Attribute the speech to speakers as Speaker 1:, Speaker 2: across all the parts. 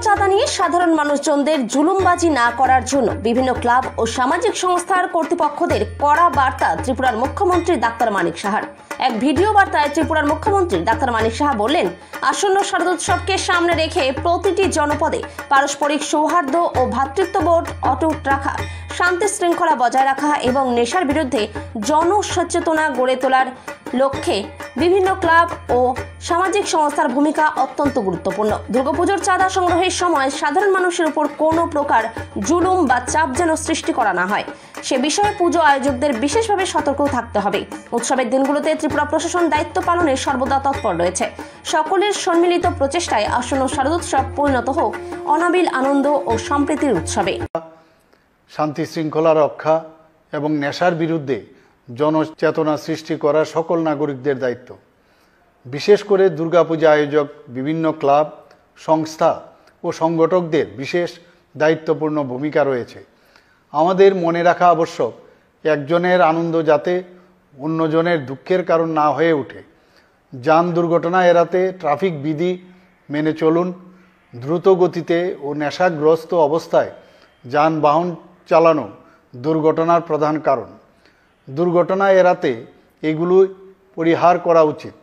Speaker 1: চাঁদা নিয়ে সাধারণ মানুষজনদের জুলুমবাজি না করার জন্য বিভিন্ন ক্লাব ও সামাজিক সংস্থার কর্তৃপক্ষদের কড়া বার্তা ত্রিপুরার মুখ্যমন্ত্রী ডাক্তার মানিক সাহার। এক ভিডিও বার্তায় ত্রিপুরার মুখ্যমন্ত্রী ডাক্তার মানিক সাহা বললেন, আসন্ন শারদোৎসবকে সামনে রেখে প্রতিটি জনপদে পারস্পরিক সৌহার্দ্য ও ভ্রাতৃত্ববোধ অটুট রাখা, শান্তি শৃঙ্খলা বজায় রাখা এবং নেশার বিরুদ্ধে জনসচেতনা গড়ে তোলার লক্ষ্যে বিভিন্ন ক্লাব ও সামাজিক সংস্থার ভূমিকা অত্যন্ত গুরুত্বপূর্ণ। দুর্গাপুজোর চাঁদা সংগ্রহের সময় সাধারণ মানুষের উপর কোনো প্রকার জুলুম বা চাপ যেন সৃষ্টি করা না হয়, সে বিষয়ে পুজো আয়োজকদের বিশেষভাবে সতর্ক থাকতে হবে। উৎসবের দিনগুলোতে ত্রিপুরা প্রশাসন দায়িত্ব পালনে সর্বদা তৎপর রয়েছে। সকলের সম্মিলিত প্রচেষ্টায় আসন্ন শারদোৎসব পরিণত হোক অনাবিল আনন্দ ও সম্প্রীতির উৎসবে।
Speaker 2: শান্তি শৃঙ্খলা রক্ষা এবং নেশার বিরুদ্ধে জনচেতনা সৃষ্টি করা সকল নাগরিকদের দায়িত্ব। বিশেষ করে দুর্গাপূজা আয়োজক বিভিন্ন ক্লাব, সংস্থা ও সংগঠকদের বিশেষ দায়িত্বপূর্ণ ভূমিকা রয়েছে। আমাদের মনে রাখা আবশ্যক, একজনের আনন্দ যাতে অন্যজনের দুঃখের কারণ না হয়ে ওঠে। যান দুর্ঘটনা এড়াতে ট্রাফিক বিধি মেনে চলুন। দ্রুত গতিতে ও নেশাগ্রস্ত অবস্থায় যানবাহন চালানো দুর্ঘটনার প্রধান কারণ। দুর্ঘটনা এড়াতে এগুলো পরিহার করা উচিত।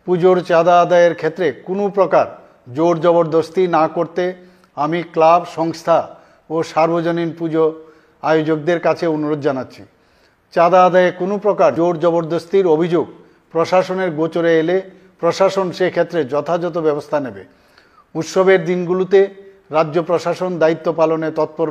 Speaker 2: পুজোর চাঁদা আদায়ের ক্ষেত্রে কোনো প্রকার জোর জবরদস্তি না করতে আমি ক্লাব, সংস্থা ও সার্বজনীন পুজো আয়োজকদের কাছে অনুরোধ জানাচ্ছি। চাঁদা আদায়ে কোনো প্রকার জোর জবরদস্তির অভিযোগ প্রশাসনের গোচরে এলে প্রশাসন সেক্ষেত্রে যথাযথ ব্যবস্থা নেবে। উৎসবের দিনগুলোতে রাজ্য প্রশাসন দায়িত্ব পালনে তৎপর।